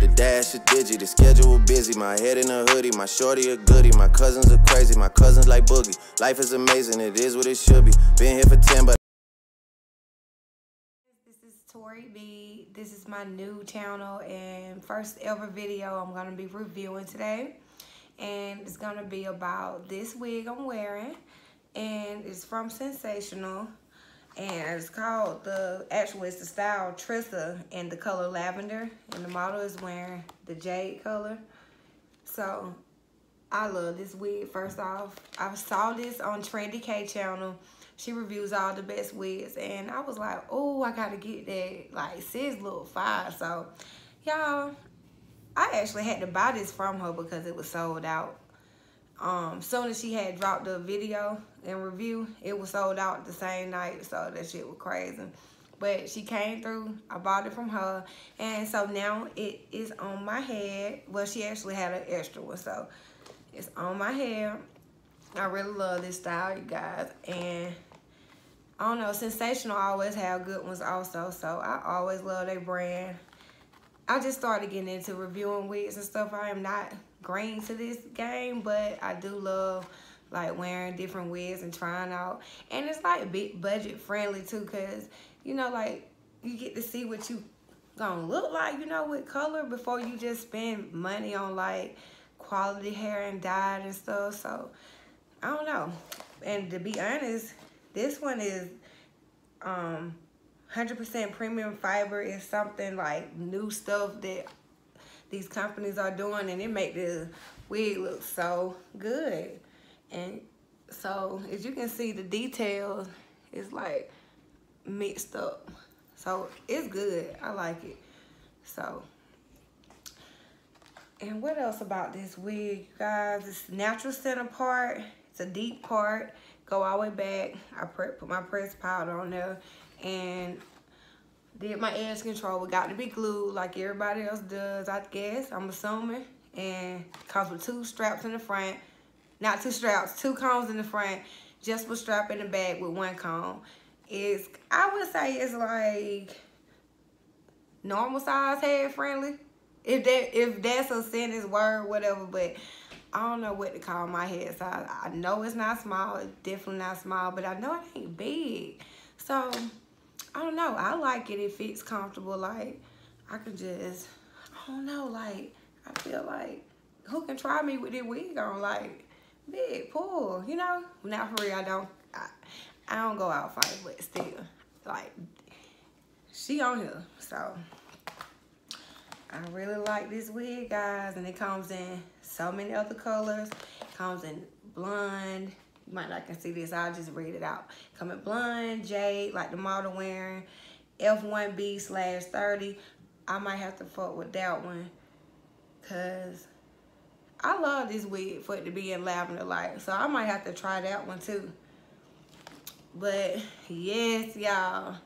The dash is digi, the schedule busy. My head in a hoodie, my shorty a goodie. My cousins are crazy, my cousins like boogie. Life is amazing, it is what it should be. Been here for 10, but this is Tori B. This is my new channel and first ever video I'm gonna be reviewing today. And it's gonna be about this wig I'm wearing. And it's from Sensational. And it's called, it's the style Trissa in the color Lavender. And the model is wearing the jade color. So, I love this wig, first off. I saw this on Trendy K channel. She reviews all the best wigs. And I was like, oh, I gotta get that. Like, sis look fire. So, y'all, I actually had to buy this from her because it was sold out. Soon as she had dropped the video and review, it was sold out the same night, so that shit was crazy. But she came through, I bought it from her, and so now it is on my head. Well, she actually had an extra one, so it's on my head. I really love this style, you guys, and I don't know, Sensational always have good ones also, so I always love their brand. I just started getting into reviewing wigs and stuff. I am not green to this game, but I do love like wearing different wigs and trying out. And it's like big budget friendly too, because you know, like you get to see what you gonna look like, you know, with color before you just spend money on like quality hair and dye and stuff. So I don't know. And to be honest, this one is 100% premium fiber. Is something like new stuff that these companies are doing, and it make the wig look so good. And so as you can see, the details is like mixed up, so it's good. I like it. So, and what else about this wig, you guys? It's natural center part. It's a deep part. Go all the way back. I put my press powder on there and did my edge control. It got to be glued like everybody else does, I guess, I'm assuming. And comes with 2 straps in the front. Not 2 straps, 2 combs in the front. Just a strap in the back with 1 comb. I would say it's like normal size head friendly. If that's a sentence word, whatever, but I don't know what to call my head size. I know it's not small, it's definitely not small, but I know it ain't big. So I don't know. I like it. It fits comfortable. Like, I could just, I don't know, like, I feel like, who can try me with this wig on? Like, big, pull, you know? Not for real, I don't go out fighting, but still, like, she on here. So, I really like this wig, guys. And it comes in so many other colors. It comes in blonde. You might not can see this, I'll just read it out. Come in blonde, jade, like the model wearing, F1B/30. I might have to fuck with that one, cause I love this wig for it to be in lavender light. So I might have to try that one too. But yes, y'all.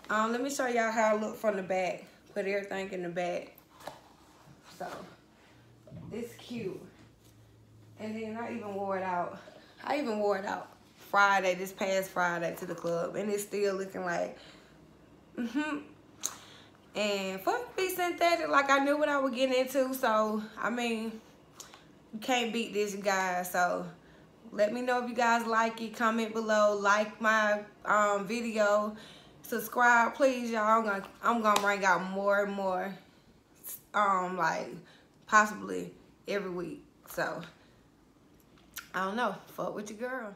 Let me show y'all how I look from the back. Put everything in the back. So it's cute. And then I even wore it out. Friday, this past Friday, to the club, and it's still looking like, And for it to be synthetic, like I knew what I was getting into, so I mean, you can't beat this, you guys. So let me know if you guys like it. Comment below, like my video, subscribe, please, y'all. I'm gonna bring out more and more, like possibly every week. So I don't know, fuck with your girl.